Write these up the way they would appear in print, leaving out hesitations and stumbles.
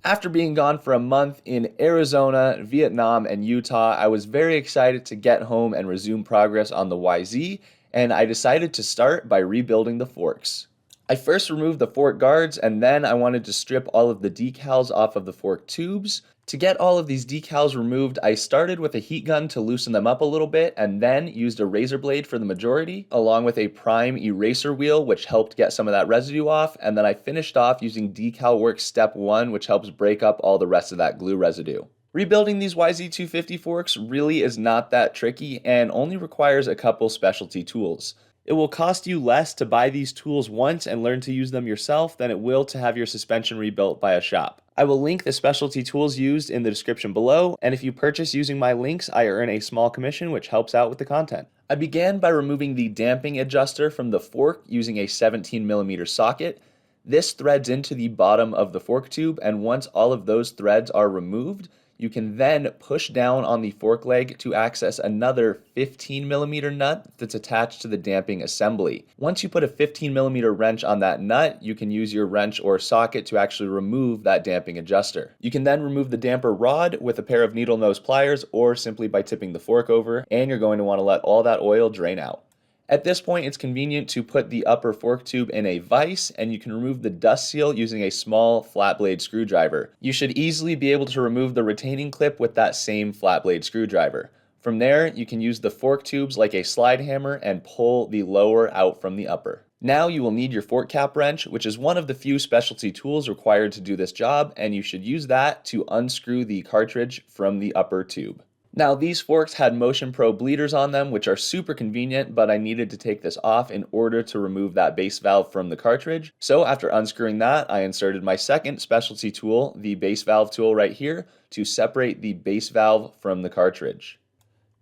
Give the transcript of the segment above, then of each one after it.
After being gone for a month in Arizona, Vietnam, and Utah, I was very excited to get home and resume progress on the YZ, and I decided to start by rebuilding the forks. I first removed the fork guards, and then I wanted to strip all of the decals off of the fork tubes. To get all of these decals removed, I started with a heat gun to loosen them up a little bit, and then used a razor blade for the majority, along with a prime eraser wheel, which helped get some of that residue off, and then I finished off using Decal Works Step 1, which helps break up all the rest of that glue residue. Rebuilding these YZ250 forks really is not that tricky and only requires a couple specialty tools. It will cost you less to buy these tools once and learn to use them yourself than it will to have your suspension rebuilt by a shop. I will link the specialty tools used in the description below, and if you purchase using my links, I earn a small commission which helps out with the content. I began by removing the damping adjuster from the fork using a 17mm socket. This threads into the bottom of the fork tube, and once all of those threads are removed, you can then push down on the fork leg to access another 15mm nut that's attached to the damping assembly. Once you put a 15mm wrench on that nut, you can use your wrench or socket to actually remove that damping adjuster. You can then remove the damper rod with a pair of needle nose pliers or simply by tipping the fork over, and you're going to want to let all that oil drain out. At this point, it's convenient to put the upper fork tube in a vise, and you can remove the dust seal using a small flat blade screwdriver. You should easily be able to remove the retaining clip with that same flat blade screwdriver. From there, you can use the fork tubes like a slide hammer and pull the lower out from the upper. Now you will need your fork cap wrench, which is one of the few specialty tools required to do this job, and you should use that to unscrew the cartridge from the upper tube. Now, these forks had Motion Pro bleeders on them, which are super convenient, but I needed to take this off in order to remove that base valve from the cartridge. So after unscrewing that, I inserted my second specialty tool, the base valve tool right here, to separate the base valve from the cartridge.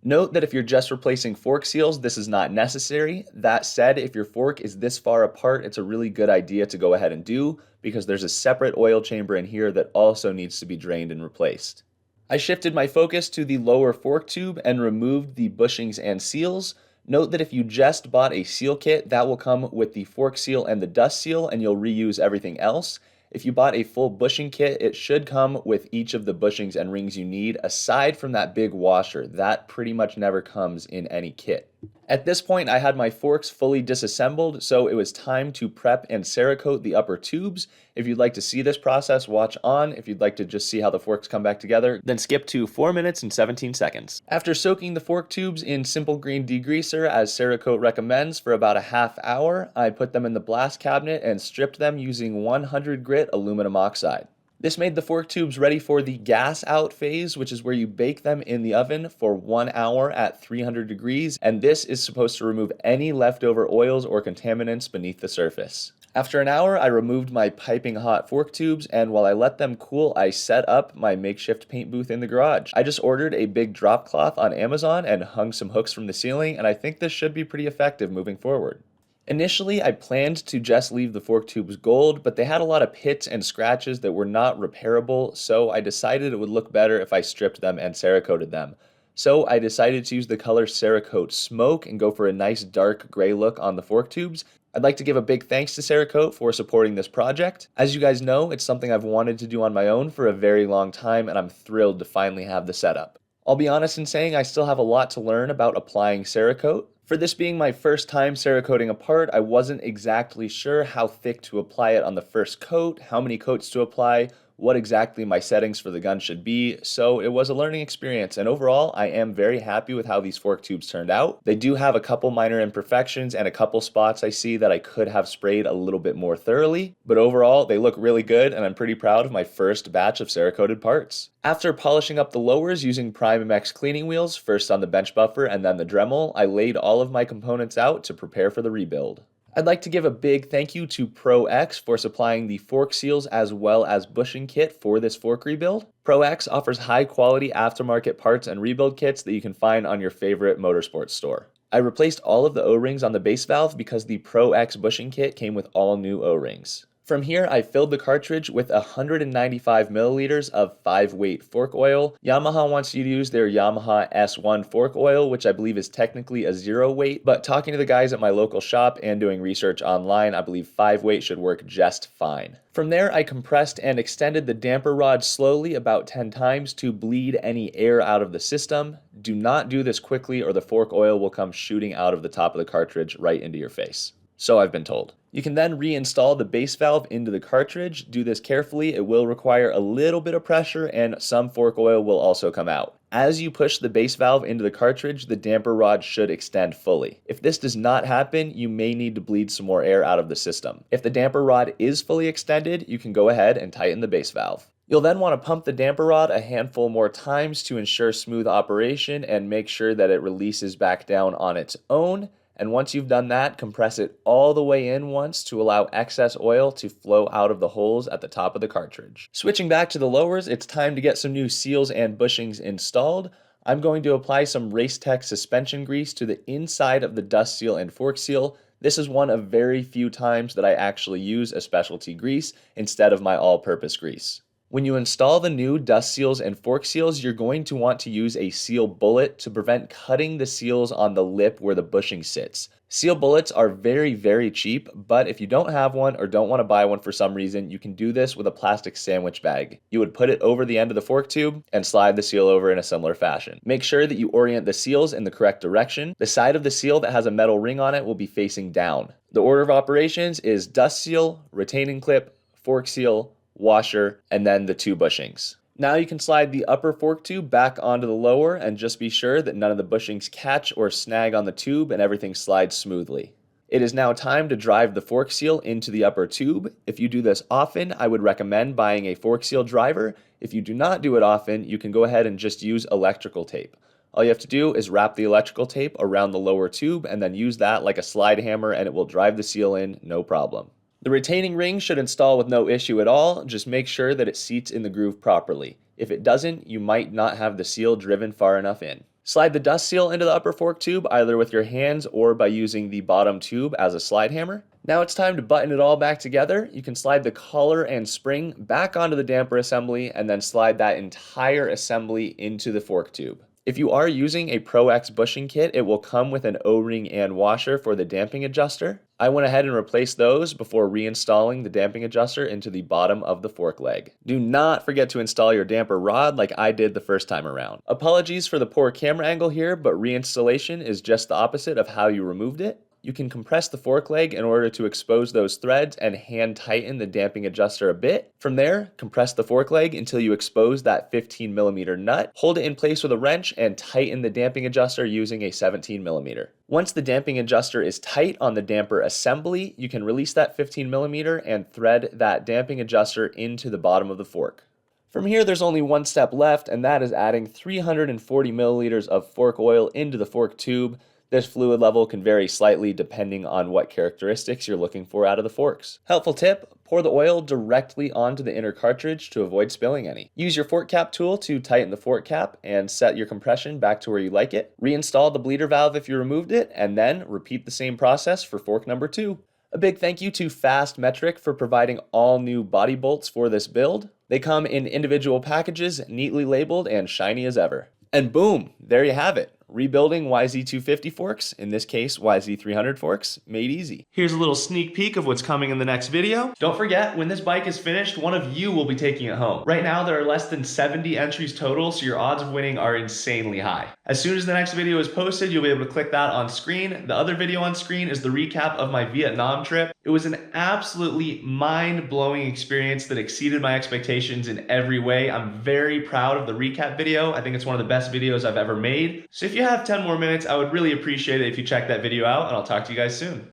Note that if you're just replacing fork seals, this is not necessary. That said, if your fork is this far apart, it's a really good idea to go ahead and do, because there's a separate oil chamber in here that also needs to be drained and replaced. I shifted my focus to the lower fork tube and removed the bushings and seals. Note that if you just bought a seal kit, that will come with the fork seal and the dust seal, and you'll reuse everything else. If you bought a full bushing kit, it should come with each of the bushings and rings you need, aside from that big washer. That pretty much never comes in any kit. At this point, I had my forks fully disassembled, so it was time to prep and Cerakote the upper tubes. If you'd like to see this process, watch on. If you'd like to just see how the forks come back together, then skip to 4 minutes and 17 seconds. After soaking the fork tubes in simple green degreaser, as Cerakote recommends, for about a half hour, I put them in the blast cabinet and stripped them using 100 grit aluminum oxide. This made the fork tubes ready for the gas out phase, which is where you bake them in the oven for 1 hour at 300 degrees, and this is supposed to remove any leftover oils or contaminants beneath the surface. After an hour, I removed my piping hot fork tubes, and while I let them cool, I set up my makeshift paint booth in the garage. I just ordered a big drop cloth on Amazon and hung some hooks from the ceiling, and I think this should be pretty effective moving forward. Initially, I planned to just leave the fork tubes gold, but they had a lot of pits and scratches that were not repairable, so I decided it would look better if I stripped them and Cerakoted them. So I decided to use the color Cerakote Smoke and go for a nice dark gray look on the fork tubes. I'd like to give a big thanks to Cerakote for supporting this project. As you guys know, it's something I've wanted to do on my own for a very long time, and I'm thrilled to finally have the setup. I'll be honest in saying I still have a lot to learn about applying Cerakote. For this being my first time Cerakoting a part, I wasn't exactly sure how thick to apply it on the first coat, how many coats to apply, what exactly my settings for the gun should be, so it was a learning experience, and overall, I am very happy with how these fork tubes turned out. They do have a couple minor imperfections and a couple spots I see that I could have sprayed a little bit more thoroughly, but overall, they look really good, and I'm pretty proud of my first batch of Cerakoted parts. After polishing up the lowers using Prime MX cleaning wheels, first on the bench buffer and then the Dremel, I laid all of my components out to prepare for the rebuild. I'd like to give a big thank you to ProX for supplying the fork seals as well as bushing kit for this fork rebuild. ProX offers high quality aftermarket parts and rebuild kits that you can find on your favorite motorsports store. I replaced all of the O-rings on the base valve because the ProX bushing kit came with all new O-rings. From here, I filled the cartridge with 195 milliliters of 5-weight fork oil. Yamaha wants you to use their Yamaha S1 fork oil, which I believe is technically a 0-weight, but talking to the guys at my local shop and doing research online, I believe 5-weight should work just fine. From there, I compressed and extended the damper rod slowly about 10 times to bleed any air out of the system. Do not do this quickly or the fork oil will come shooting out of the top of the cartridge right into your face. So I've been told. You can then reinstall the base valve into the cartridge. Do this carefully. It will require a little bit of pressure and some fork oil will also come out. As you push the base valve into the cartridge, the damper rod should extend fully. If this does not happen, you may need to bleed some more air out of the system. If the damper rod is fully extended, you can go ahead and tighten the base valve. You'll then want to pump the damper rod a handful more times to ensure smooth operation and make sure that it releases back down on its own. And once you've done that, compress it all the way in once to allow excess oil to flow out of the holes at the top of the cartridge. Switching back to the lowers, it's time to get some new seals and bushings installed. I'm going to apply some Racetech suspension grease to the inside of the dust seal and fork seal. This is one of very few times that I actually use a specialty grease instead of my all-purpose grease. When you install the new dust seals and fork seals, you're going to want to use a seal bullet to prevent cutting the seals on the lip where the bushing sits. Seal bullets are very, very cheap, but if you don't have one or don't want to buy one for some reason, you can do this with a plastic sandwich bag. You would put it over the end of the fork tube and slide the seal over in a similar fashion. Make sure that you orient the seals in the correct direction. The side of the seal that has a metal ring on it will be facing down. The order of operations is dust seal, retaining clip, fork seal, washer, and then the two bushings. Now you can slide the upper fork tube back onto the lower and just be sure that none of the bushings catch or snag on the tube and everything slides smoothly. It is now time to drive the fork seal into the upper tube. If you do this often, I would recommend buying a fork seal driver. If you do not do it often, you can go ahead and just use electrical tape. All you have to do is wrap the electrical tape around the lower tube and then use that like a slide hammer and it will drive the seal in, no problem. The retaining ring should install with no issue at all, just make sure that it seats in the groove properly. If it doesn't, you might not have the seal driven far enough in. Slide the dust seal into the upper fork tube either with your hands or by using the bottom tube as a slide hammer. Now it's time to button it all back together. You can slide the collar and spring back onto the damper assembly and then slide that entire assembly into the fork tube. If you are using a Pro X bushing kit, it will come with an O-ring and washer for the damping adjuster. I went ahead and replaced those before reinstalling the damping adjuster into the bottom of the fork leg. Do not forget to install your damper rod like I did the first time around. Apologies for the poor camera angle here, but reinstallation is just the opposite of how you removed it. You can compress the fork leg in order to expose those threads and hand tighten the damping adjuster a bit. From there, compress the fork leg until you expose that 15mm nut. Hold it in place with a wrench and tighten the damping adjuster using a 17mm. Once the damping adjuster is tight on the damper assembly, you can release that 15mm and thread that damping adjuster into the bottom of the fork. From here, there's only one step left, and that is adding 340 milliliters of fork oil into the fork tube. This fluid level can vary slightly depending on what characteristics you're looking for out of the forks. Helpful tip, pour the oil directly onto the inner cartridge to avoid spilling any. Use your fork cap tool to tighten the fork cap and set your compression back to where you like it. Reinstall the bleeder valve if you removed it, and then repeat the same process for fork number 2. A big thank you to Fast Metric for providing all new body bolts for this build. They come in individual packages, neatly labeled and shiny as ever. And boom, there you have it. Rebuilding YZ250 forks, in this case YZ300 forks, made easy. Here's a little sneak peek of what's coming in the next video. Don't forget, when this bike is finished, one of you will be taking it home. Right now, there are less than 70 entries total, so your odds of winning are insanely high. As soon as the next video is posted, you'll be able to click that on screen. The other video on screen is the recap of my Vietnam trip. It was an absolutely mind-blowing experience that exceeded my expectations in every way. I'm very proud of the recap video. I think it's one of the best videos I've ever made. So if you have 10 more minutes, I would really appreciate it if you check that video out, and I'll talk to you guys soon.